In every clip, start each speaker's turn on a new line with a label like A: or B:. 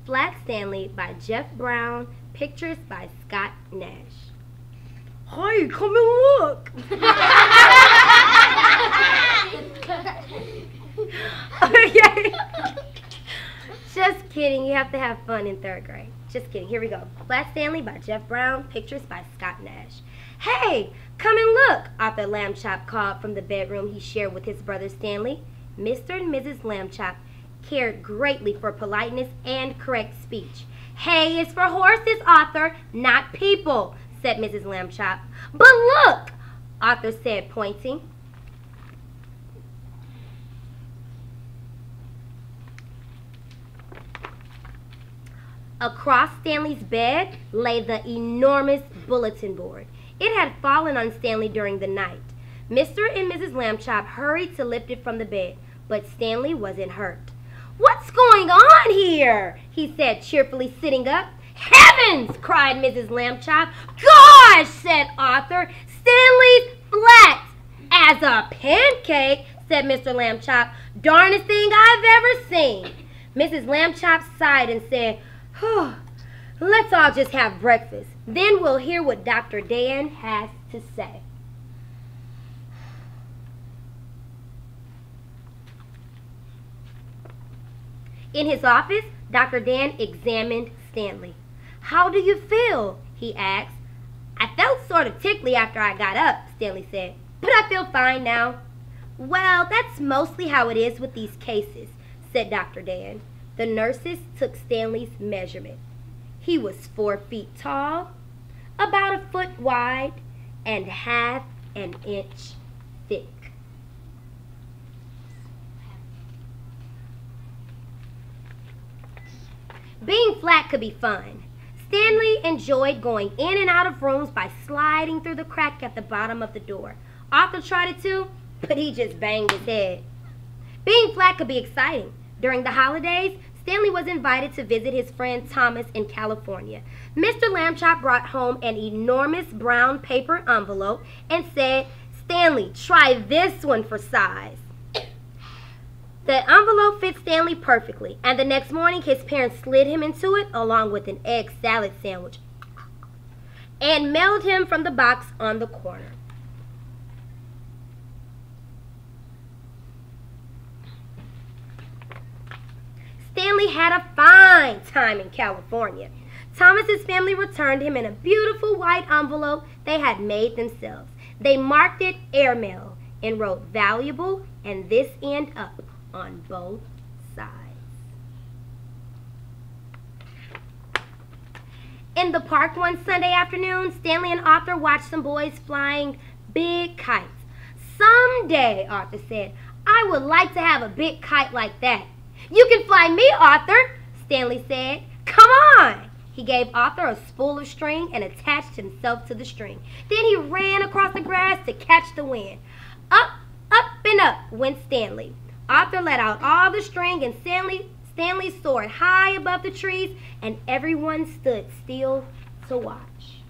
A: FlatStanley by Jeff Brown, pictures by Scott Nash. Hey, come and look! Okay. Just kidding, you have to have fun in 3rd grade. Just kidding, here we go. FlatStanley by Jeff Brown, pictures by Scott Nash. Hey, come and look, Arthur Lambchop called from the bedroom he shared with his brother Stanley. Mr. and Mrs. Lambchop cared greatly for politeness and correct speech. Hay is for horses, Arthur, not people, said Mrs. Lambchop. But look, Arthur said, pointing. Across Stanley's bed lay the enormous bulletin board. It had fallen on Stanley during the night. Mr. and Mrs. Lambchop hurried to lift it from the bed, but Stanley wasn't hurt. What's going on here? He said, cheerfully sitting up. Heavens! Cried Mrs. Lambchop. Gosh! Said Arthur. Stanley's flat as a pancake, said Mr. Lambchop. Darnest thing I've ever seen. Mrs. Lambchop sighed and said, let's all just have breakfast. Then we'll hear what Dr. Dan has to say. In his office, Dr. Dan examined Stanley. How do you feel? He asked. I felt sort of tickly after I got up, Stanley said, but I feel fine now. Well, that's mostly how it is with these cases, said Dr. Dan. The nurses took Stanley's measurement. He was 4 feet tall, about a foot wide, and half an inch thick. Being flat could be fun. Stanley enjoyed going in and out of rooms by sliding through the crack at the bottom of the door. Arthur tried it too, but he just banged his head. Being flat could be exciting. During the holidays, Stanley was invited to visit his friend Thomas in California. Mr. Lambchop brought home an enormous brown paper envelope and said, Stanley, try this one for size. The envelope fit Stanley perfectly, and the next morning his parents slid him into it along with an egg salad sandwich and mailed him from the box on the corner. Stanley had a fine time in California. Thomas's family returned him in a beautiful white envelope they had made themselves. They marked it airmail and wrote valuable and this end up on both sides. In the park one Sunday afternoon, Stanley and Arthur watched some boys flying big kites. Someday, Arthur said, I would like to have a big kite like that. You can fly me, Arthur, Stanley said. Come on. He gave Arthur a spool of string and attached himself to the string. Then he ran across the grass to catch the wind. Up, up, and up went Stanley. Arthur let out all the string, and Stanley soared high above the trees, and everyone stood still to watch.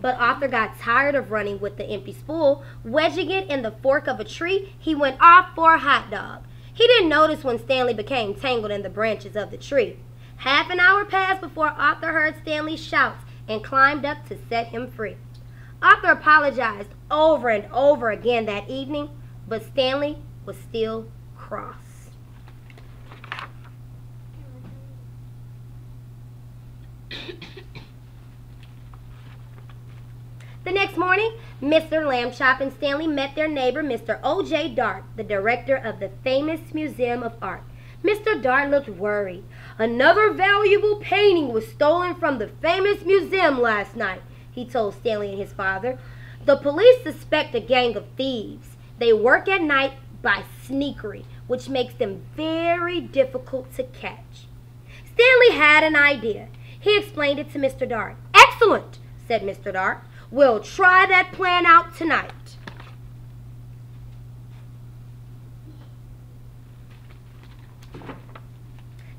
A: But Arthur got tired of running with the empty spool. Wedging it in the fork of a tree, he went off for a hot dog. He didn't notice when Stanley became tangled in the branches of the tree. Half an hour passed before Arthur heard Stanley's shouts and climbed up to set him free. Arthur apologized over and over again that evening, but Stanley was still cross. The next morning, Mr. Lambchop and Stanley met their neighbor, Mr. O.J. Dart, the director of the famous Museum of Art. Mr. Dart looked worried. Another valuable painting was stolen from the famous museum last night, he told Stanley and his father. The police suspect a gang of thieves. They work at night by sneakery, which makes them very difficult to catch. Stanley had an idea. He explained it to Mr. Dart. Excellent, said Mr. Dart. We'll try that plan out tonight.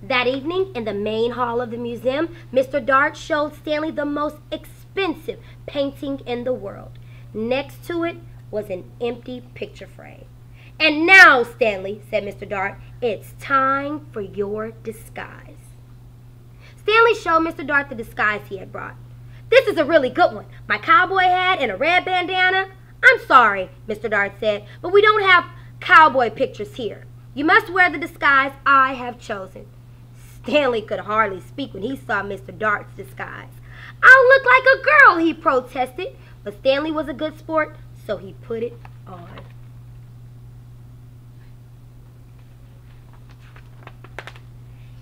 A: That evening, in the main hall of the museum, Mr. Dart showed Stanley the most expensive painting in the world. Next to it was an empty picture frame. "And now, Stanley," said Mr. Dart, "it's time for your disguise." Stanley showed Mr. Dart the disguise he had brought. "This is a really good one. My cowboy hat and a red bandana." "I'm sorry," Mr. Dart said, "but we don't have cowboy pictures here. You must wear the disguise I have chosen." Stanley could hardly speak when he saw Mr. Dart's disguise. "I'll look like a girl," he protested, but Stanley was a good sport, so he put it on.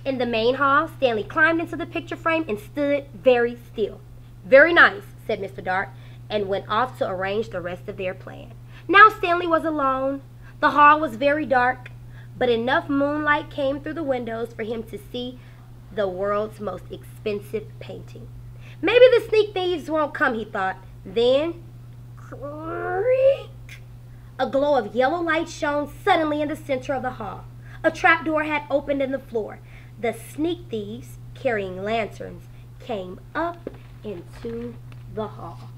A: In the main hall, Stanley climbed into the picture frame and stood very still. "Very nice," said Mr. Dart, and went off to arrange the rest of their plan. Now Stanley was alone. The hall was very dark, but enough moonlight came through the windows for him to see the world's most expensive painting. "Maybe the sneak thieves won't come," he thought. Then, creak! A glow of yellow light shone suddenly in the center of the hall. A trapdoor had opened in the floor. The sneak thieves, carrying lanterns, came up into the hall.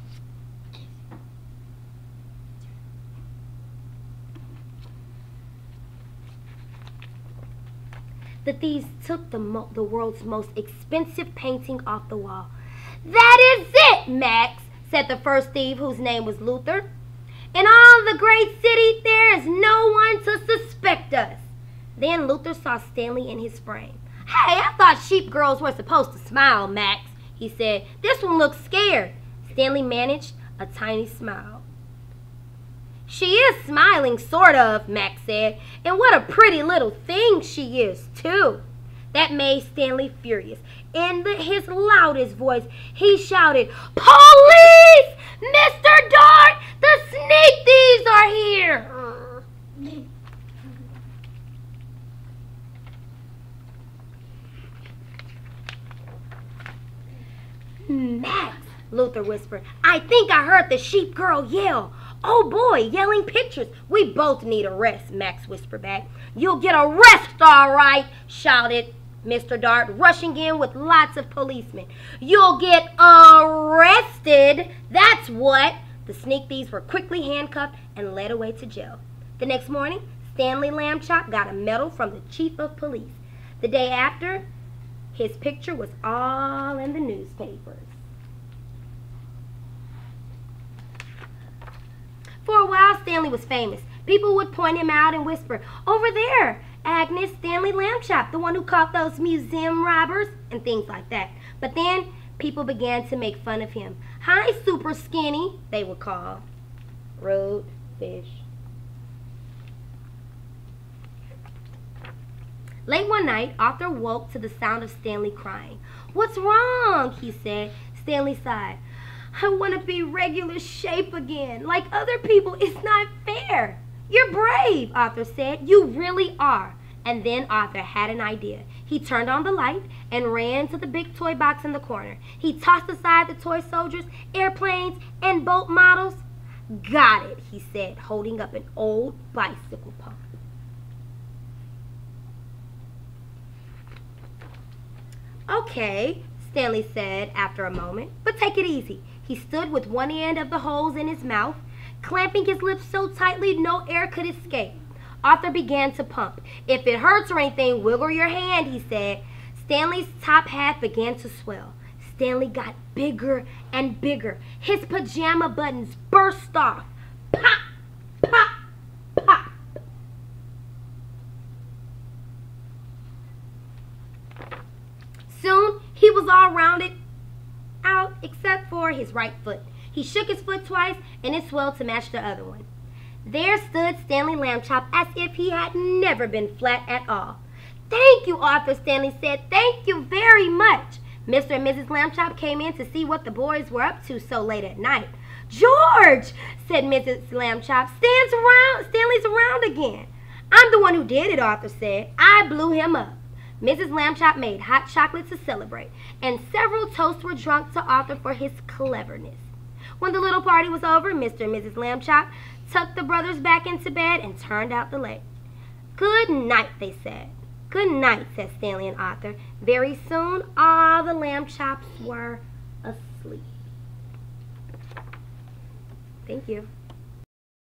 A: The thieves took the world's most expensive painting off the wall. "That is it, Max," said the first thief, whose name was Luther. "In all the great city, there is no one to suspect us." Then Luther saw Stanley in his frame. "Hey, I thought sheep girls were supposed to smile, Max," he said. "This one looks scared." Stanley managed a tiny smile. "She is smiling, sort of," Max said. "And what a pretty little thing she is, too." That made Stanley furious. In his loudest voice, he shouted, "Police! Mr. Dart! The sneak thieves are here!" "Max," Luther whispered, "I think I heard the sheep girl yell." "Oh boy, yelling pictures. We both need a rest," Max whispered back. "You'll get a rest, all right," shouted Mr. Dart, rushing in with lots of policemen. "You'll get arrested, that's what." The sneak thieves were quickly handcuffed and led away to jail. The next morning, Stanley Lambchop got a medal from the chief of police. The day after, his picture was all in the newspapers. For a while, Stanley was famous. People would point him out and whisper, "Over there, Agnes Stanley Lambchop, the one who caught those museum robbers," and things like that. But then people began to make fun of him. "Hi, super skinny," they would call. Rude fish. Late one night, Arthur woke to the sound of Stanley crying. "What's wrong?" he said. Stanley sighed. "I want to be regular shape again, like other people. It's not fair." "You're brave," Arthur said. "You really are." And then Arthur had an idea. He turned on the light and ran to the big toy box in the corner. He tossed aside the toy soldiers, airplanes, and boat models. "Got it," he said, holding up an old bicycle pump. "Okay," Stanley said after a moment, "but take it easy." He stood with one end of the holes in his mouth, clamping his lips so tightly no air could escape. Arthur began to pump. "If it hurts or anything, wiggle your hand," he said. Stanley's top half began to swell. Stanley got bigger and bigger. His pajama buttons burst off. Pop! Pop! Pop! Soon, he was all rounded out except for his right foot. He shook his foot twice, and it swelled to match the other one. There stood Stanley Lambchop as if he had never been flat at all. "Thank you, Arthur," Stanley said. "Thank you very much." Mr. and Mrs. Lambchop came in to see what the boys were up to so late at night. "George," said Mrs. Lambchop, "Stanley's around again." "I'm the one who did it," Arthur said. "I blew him up." Mrs. Lambchop made hot chocolate to celebrate, and several toasts were drunk to Arthur for his cleverness. When the little party was over, Mr. and Mrs. Lambchop tucked the brothers back into bed and turned out the light. "Good night," they said. "Good night," said Stanley and Arthur. Very soon, all the Lambchops were asleep. Thank you.